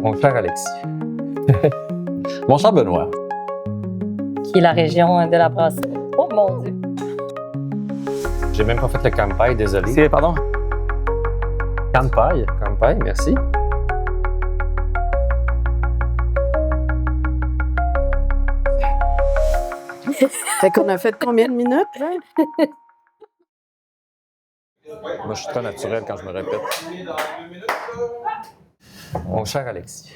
Mon cher Alexis. Mon cher Benoît. Qui est la région de la brasserie. Oh mon Dieu! J'ai même pas fait le campagne, désolé. C'est, pardon? Campagne. Campagne, merci. Fait qu'on a fait combien de minutes, là? Moi, je suis très naturel quand je me répète. Mon cher Alexis.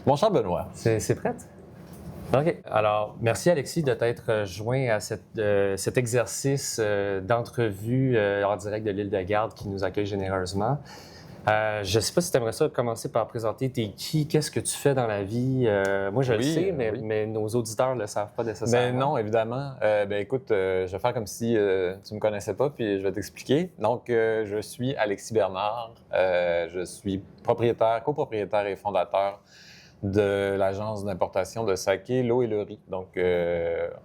Mon cher Benoît. C'est prête? OK. Alors, merci Alexis de t'être joint à cet exercice d'entrevue en direct de l'île de Garde qui nous accueille généreusement. Je ne sais pas si tu aimerais ça commencer par présenter t'es qui, qu'est-ce que tu fais dans la vie. Moi, je le sais, mais nos auditeurs ne le savent pas nécessairement. Mais non, évidemment. Écoute, je vais faire comme si tu ne me connaissais pas, puis je vais t'expliquer. Donc, je suis Alexis Bernard. Je suis copropriétaire et fondateur de l'agence d'importation de saké, l'eau et le riz. Donc,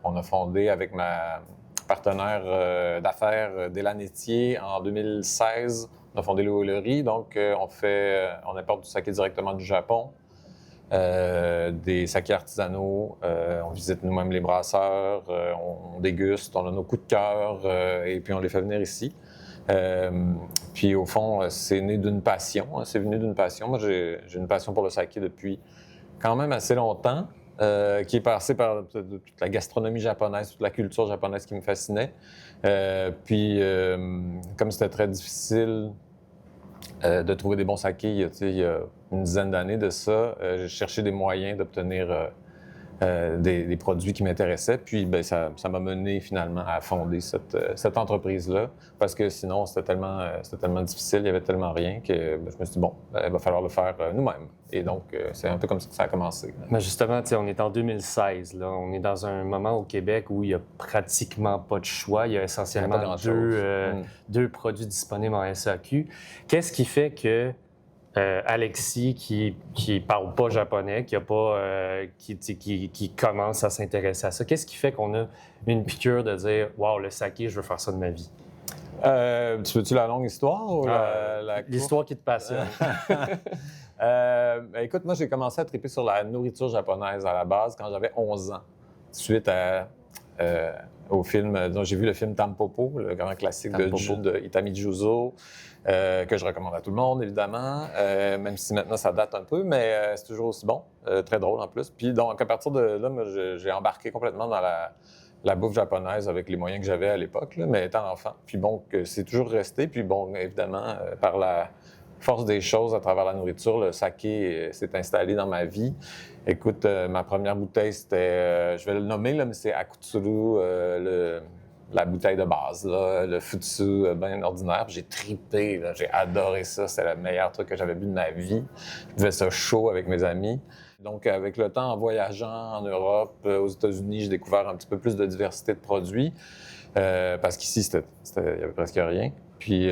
on a fondé avec ma partenaire d'affaires Délan Etier en 2016. On a fondé l'eau et le riz. Donc, on importe du saké directement du Japon, des sakés artisanaux. On visite nous-mêmes les brasseurs, on déguste, on a nos coups de cœur et puis on les fait venir ici. Puis au fond, c'est né d'une passion. C'est venu d'une passion. Moi, j'ai une passion pour le saké depuis quand même assez longtemps, qui est passée par toute la gastronomie japonaise, toute la culture japonaise qui me fascinait. Puis, comme c'était très difficile de trouver des bons sakés, il y a une dizaine d'années de ça, j'ai cherché des moyens d'obtenir des produits qui m'intéressaient. Puis ça m'a mené finalement à fonder cette entreprise-là, parce que sinon c'était tellement difficile, il n'y avait tellement rien que je me suis dit, bon, il va falloir le faire nous-mêmes. Et donc, c'est un peu comme ça que ça a commencé. Mais justement, on est en 2016. Là. On est dans un moment au Québec où il n'y a pratiquement pas de choix. Il y a essentiellement deux produits disponibles en SAQ. Qu'est-ce qui fait que Alexis, qui parle pas japonais, qui commence à s'intéresser à ça, qu'est-ce qui fait qu'on a une piqûre de dire « Wow, le saké, je veux faire ça de ma vie ». Tu veux-tu la longue histoire ou l'histoire qui te passionne? Écoute, moi, j'ai commencé à triper sur la nourriture japonaise à la base quand j'avais 11 ans, suite au film. Donc, j'ai vu le film Tampopo, le grand classique de Itami Juzo, que je recommande à tout le monde, évidemment, même si maintenant ça date un peu, mais c'est toujours aussi bon, très drôle en plus. Puis donc, à partir de là, moi, j'ai embarqué complètement dans la bouffe japonaise avec les moyens que j'avais à l'époque, là, mais étant enfant. Puis bon, c'est toujours resté. Puis bon, évidemment, par la force des choses à travers la nourriture, le saké s'est installé dans ma vie. Écoute, ma première bouteille, c'était, je vais le nommer, là, mais c'est Akutsuru, la bouteille de base, là, le futsu bien ordinaire. J'ai tripé, là, j'ai adoré ça. C'était le meilleur truc que j'avais bu de ma vie. Je buvais ça chaud avec mes amis. Donc, avec le temps, en voyageant en Europe, aux États-Unis, j'ai découvert un petit peu plus de diversité de produits. Parce qu'ici, il n'y avait presque rien. Puis,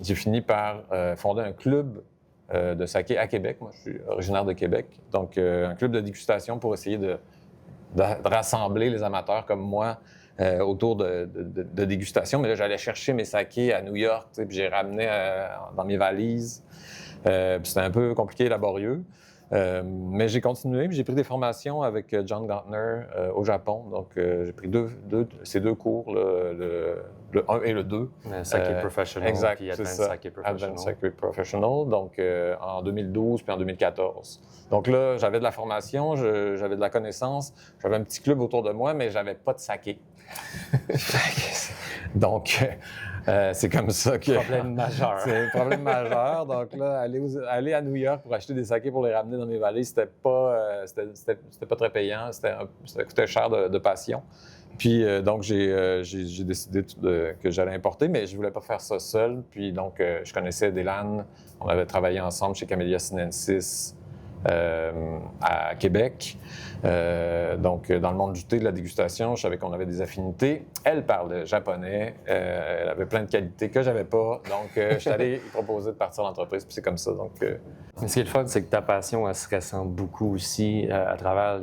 j'ai fini par fonder un club de saké à Québec. Moi, je suis originaire de Québec. Donc, un club de dégustation pour essayer de rassembler les amateurs comme moi autour de dégustation. Mais là, j'allais chercher mes sakés à New York, puis j'ai ramené dans mes valises. Puis c'était un peu compliqué et laborieux. Mais j'ai continué, puis j'ai pris des formations avec John Gantner au Japon. Donc, j'ai pris ces deux cours, là, le 1 et le 2. Saké Professional, exact, puis Advanced Saké Professional. Advanced Saké Professional, donc en 2012 puis en 2014. Donc là, j'avais de la formation, j'avais de la connaissance, j'avais un petit club autour de moi, mais j'avais pas de saké. Donc, c'est comme ça que... Problème majeur. C'est un problème majeur. Donc là, aller à New York pour acheter des sakés pour les ramener dans mes valises, c'était pas très payant. Ça coûtait cher de passion. Puis donc, j'ai décidé que j'allais importer, mais je voulais pas faire ça seul. Puis donc, je connaissais Délan. On avait travaillé ensemble chez Camellia Sinensis. à Québec. Donc, dans le monde du thé, de la dégustation, je savais qu'on avait des affinités. Elle parle japonais. Elle avait plein de qualités que j'avais pas. Donc, je suis allé lui proposer de partir l'entreprise, puis c'est comme ça. Donc, Mais ce qui est le fun, c'est que ta passion, elle se ressent beaucoup aussi à travers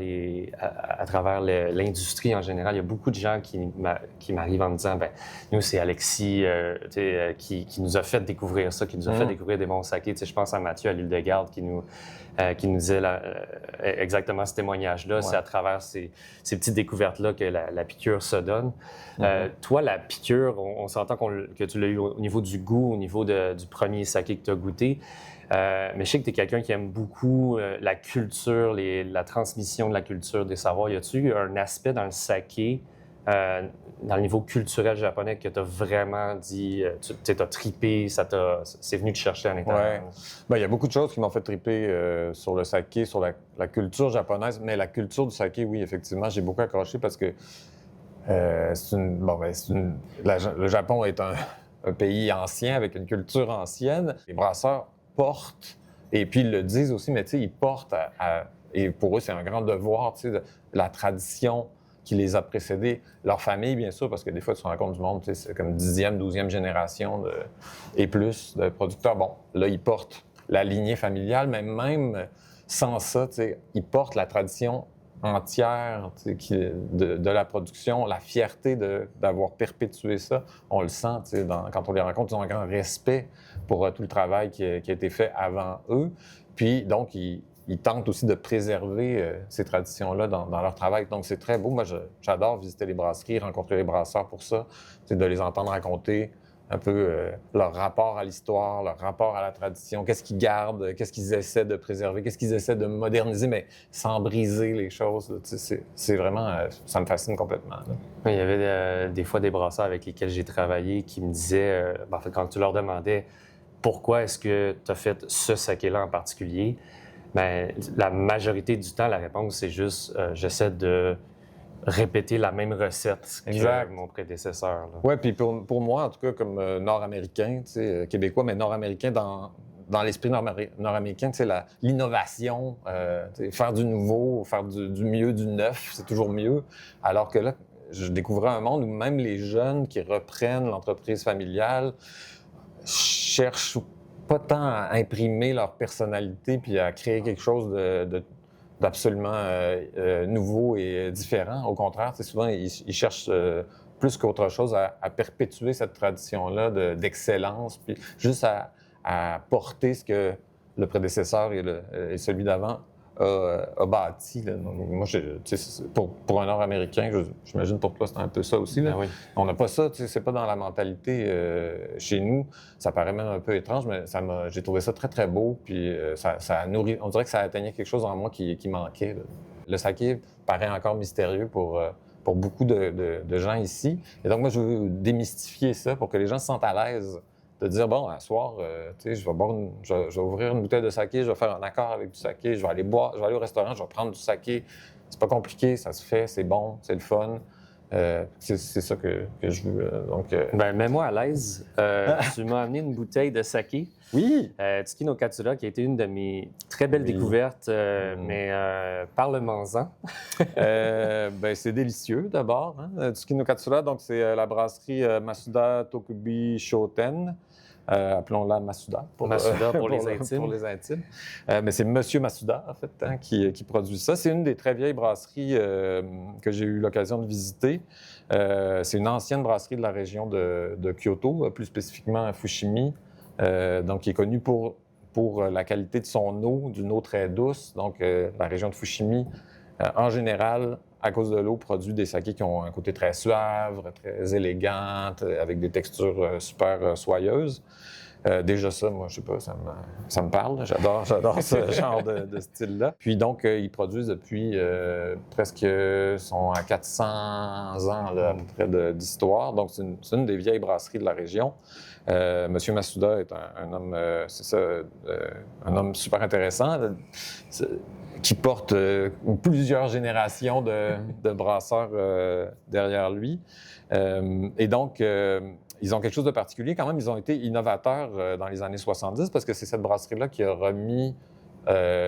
l'industrie en général. Il y a beaucoup de gens qui m'arrivent en me disant, ben nous, c'est Alexis qui nous a fait découvrir ça, qui nous a fait découvrir des bons sakés. Je pense à Mathieu à l'île de Garde qui nous disait exactement ce témoignage-là. Ouais. C'est à travers ces petites découvertes-là que la piqûre se donne. Toi, la piqûre, on s'entend que tu l'as eu au niveau du goût, au niveau du premier saké que tu as goûté. Mais je sais que tu es quelqu'un qui aime beaucoup la culture, la transmission de la culture, des savoirs. Y a-tu un aspect dans le saké, dans le niveau culturel japonais, que tu as vraiment dit, tu as trippé, c'est venu te chercher à l'intérieur? Oui. Bien, il y a beaucoup de choses qui m'ont fait tripper sur le saké, sur la culture japonaise. Mais la culture du saké, oui, effectivement, j'ai beaucoup accroché parce que le Japon est un pays ancien avec une culture ancienne. Les brasseurs portent, et puis ils le disent aussi, mais tu sais, ils portent et pour eux, c'est un grand devoir, tu sais, de la tradition qui les a précédés, leur famille, bien sûr, parce que des fois, tu te rends compte du monde, tu sais, c'est comme 10e, 12e génération et plus de producteurs. Bon, là, ils portent la lignée familiale, mais même sans ça, tu sais, ils portent la tradition entière de la production, la fierté d'avoir perpétué ça. On le sent, tu sais, quand on les rencontre, ils ont un grand respect pour tout le travail qui a été fait avant eux. Puis, donc, ils tentent aussi de préserver ces traditions-là dans leur travail. Donc, c'est très beau. Moi, j'adore visiter les brasseries, rencontrer les brasseurs pour ça, de les entendre raconter un peu leur rapport à l'histoire, leur rapport à la tradition, qu'est-ce qu'ils gardent, qu'est-ce qu'ils essaient de préserver, qu'est-ce qu'ils essaient de moderniser, mais sans briser les choses. C'est vraiment... ça me fascine complètement. Là. Il y avait des fois des brasseurs avec lesquels j'ai travaillé qui me disaient, en fait, quand tu leur demandais pourquoi est-ce que tu as fait ce saké-là en particulier, bien, la majorité du temps, la réponse, c'est juste j'essaie de répéter la même recette que mon prédécesseur. Oui, puis pour moi, en tout cas, comme nord-américain, québécois, mais nord-américain dans l'esprit nord-américain, l'innovation, faire du nouveau, faire du mieux, du neuf, c'est toujours mieux. Alors que là, je découvrais un monde où même les jeunes qui reprennent l'entreprise familiale cherchent pas tant à imprimer leur personnalité puis à créer quelque chose d'absolument nouveau et différent. Au contraire, souvent, ils cherchent plus qu'autre chose à perpétuer cette tradition-là d'excellence, puis juste à porter ce que le prédécesseur et celui d'avant a bâti. Là. Donc, moi, pour un Nord-Américain, j'imagine pour toi, c'est un peu ça aussi. Là. Ben oui. On n'a pas ça, c'est pas dans la mentalité chez nous. Ça paraît même un peu étrange, mais j'ai trouvé ça très, très beau. Puis ça a nourri, on dirait que ça atteignait quelque chose en moi qui manquait. Là. Le saké paraît encore mystérieux pour beaucoup de gens ici. Et donc, moi, je veux démystifier ça pour que les gens se sentent à l'aise de dire, bon, à soir, je vais ouvrir une bouteille de saké, je vais faire un accord avec du saké, je vais aller au restaurant, je vais prendre du saké. C'est pas compliqué, ça se fait, c'est bon, c'est le fun. C'est ça que je veux. Ben, mets-moi à l'aise. Tu m'as amené une bouteille de saké. Oui! Tsuki no Katsura, qui a été une de mes très belles découvertes, mais parle-m'en-en. C'est délicieux, d'abord. Hein? Tsuki no Katsura, donc c'est la brasserie Masuda Tokubi Shoten. Appelons-la Masuda pour les intimes. Pour les intimes. Mais c'est Monsieur Masuda, en fait, hein, qui produit ça. C'est une des très vieilles brasseries que j'ai eu l'occasion de visiter. C'est une ancienne brasserie de la région de Kyoto, plus spécifiquement à Fushimi, donc qui est connue pour la qualité de son eau, d'une eau très douce. Donc, la région de Fushimi, en général, à cause de l'eau, produit des sakés qui ont un côté très suave, très élégant, avec des textures super soyeuses. Déjà ça, moi, je sais pas, ça me parle. J'adore ce genre de style-là. Puis donc, ils produisent depuis presque, sont à 400 ans là, à peu près d'histoire. Donc, c'est une des vieilles brasseries de la région. Monsieur Masuda est un homme, un homme super intéressant qui porte plusieurs générations de brasseurs derrière lui. Et donc, ils ont quelque chose de particulier. Quand même, ils ont été innovateurs dans les années 70 parce que c'est cette brasserie-là qui a remis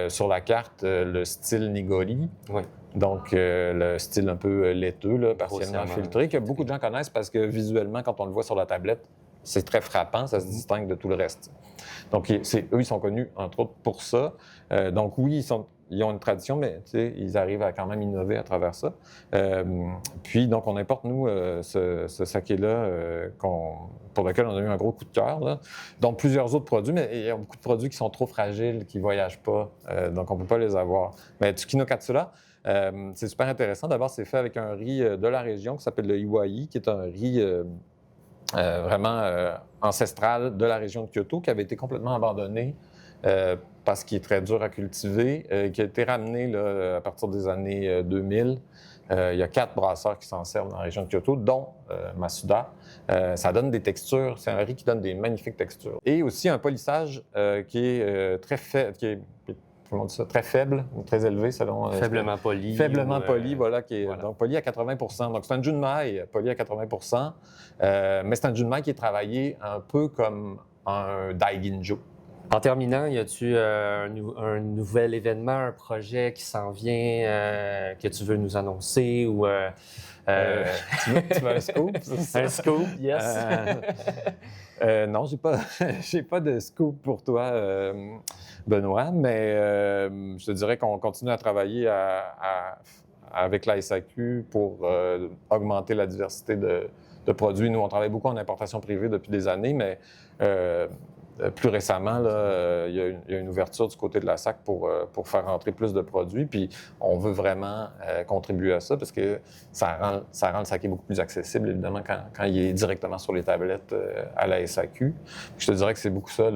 sur la carte le style Nigori. Oui. Donc, le style un peu laiteux, là, partiellement Grossièrement filtré, que beaucoup de gens connaissent parce que visuellement, quand on le voit sur la tablette, c'est très frappant, ça se distingue de tout le reste. Donc, eux, ils sont connus, entre autres, pour ça. Donc, oui, ils ont une tradition, mais ils arrivent à quand même innover à travers ça. Puis, donc, on importe, nous, ce saké-là pour lequel on a eu un gros coup de cœur, là. Donc, plusieurs autres produits, mais il y a beaucoup de produits qui sont trop fragiles, qui ne voyagent pas, donc on ne peut pas les avoir. Mais Tsukino Katsura, c'est super intéressant. D'abord, c'est fait avec un riz de la région qui s'appelle le Iwai, qui est un riz vraiment ancestral de la région de Kyoto, qui avait été complètement abandonné parce qu'il est très dur à cultiver, qui a été ramené là, à partir des années 2000. Il y a 4 brasseurs qui s'en servent dans la région de Kyoto, dont Masuda. Ça donne des textures, c'est un riz qui donne des magnifiques textures. Et aussi un polissage qui est très faible, comment on dit ça, très faible, ou très élevé selon... Faiblement poli. Faiblement poli, voilà, qui est voilà. donc poli à 80 %. Donc c'est un junmai poli à 80 %, mais c'est un junmai qui est travaillé un peu comme un daiginjo. En terminant, y a-tu un nouvel événement, un projet qui s'en vient que tu veux nous annoncer ou Tu veux un scoop? un scoop, yes. Non, j'ai pas de scoop pour toi, Benoît, mais je te dirais qu'on continue à travailler avec la SAQ pour augmenter la diversité de produits. Nous, on travaille beaucoup en importation privée depuis des années, mais plus récemment, là, il y a une ouverture du côté de la SAC pour faire rentrer plus de produits. Puis on veut vraiment contribuer à ça parce que ça rend le saké beaucoup plus accessible, évidemment, quand il est directement sur les tablettes à la SAQ. Puis je te dirais que c'est beaucoup ça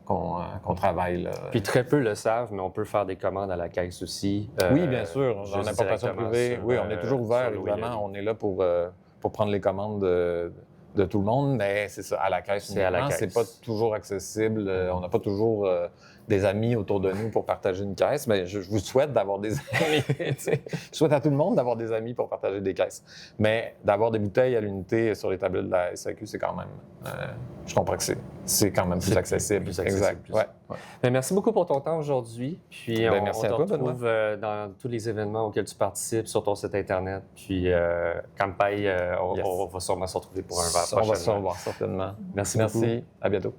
qu'on travaille. Là. Puis très peu le savent, mais on peut faire des commandes à la caisse aussi. Oui, bien sûr. En importation privée, oui, on est toujours ouvert, sur évidemment. On est là pour prendre les commandes de tout le monde, mais c'est ça, à la caisse uniquement. C'est pas toujours accessible. On n'a pas toujours des amis autour de nous pour partager une caisse, mais je vous souhaite d'avoir des amis. Je souhaite à tout le monde d'avoir des amis pour partager des caisses. Mais d'avoir des bouteilles à l'unité sur les tablettes de la SAQ, c'est quand même... je comprends que c'est quand même plus accessible. Exact. Ouais. Bien, merci beaucoup pour ton temps aujourd'hui. Puis on merci te à toi, retrouve dans tous les événements auxquels tu participes sur ton site Internet. Puis Kanpai, on va sûrement se retrouver pour un verre prochainement. On va se revoir certainement. Merci beaucoup. À bientôt.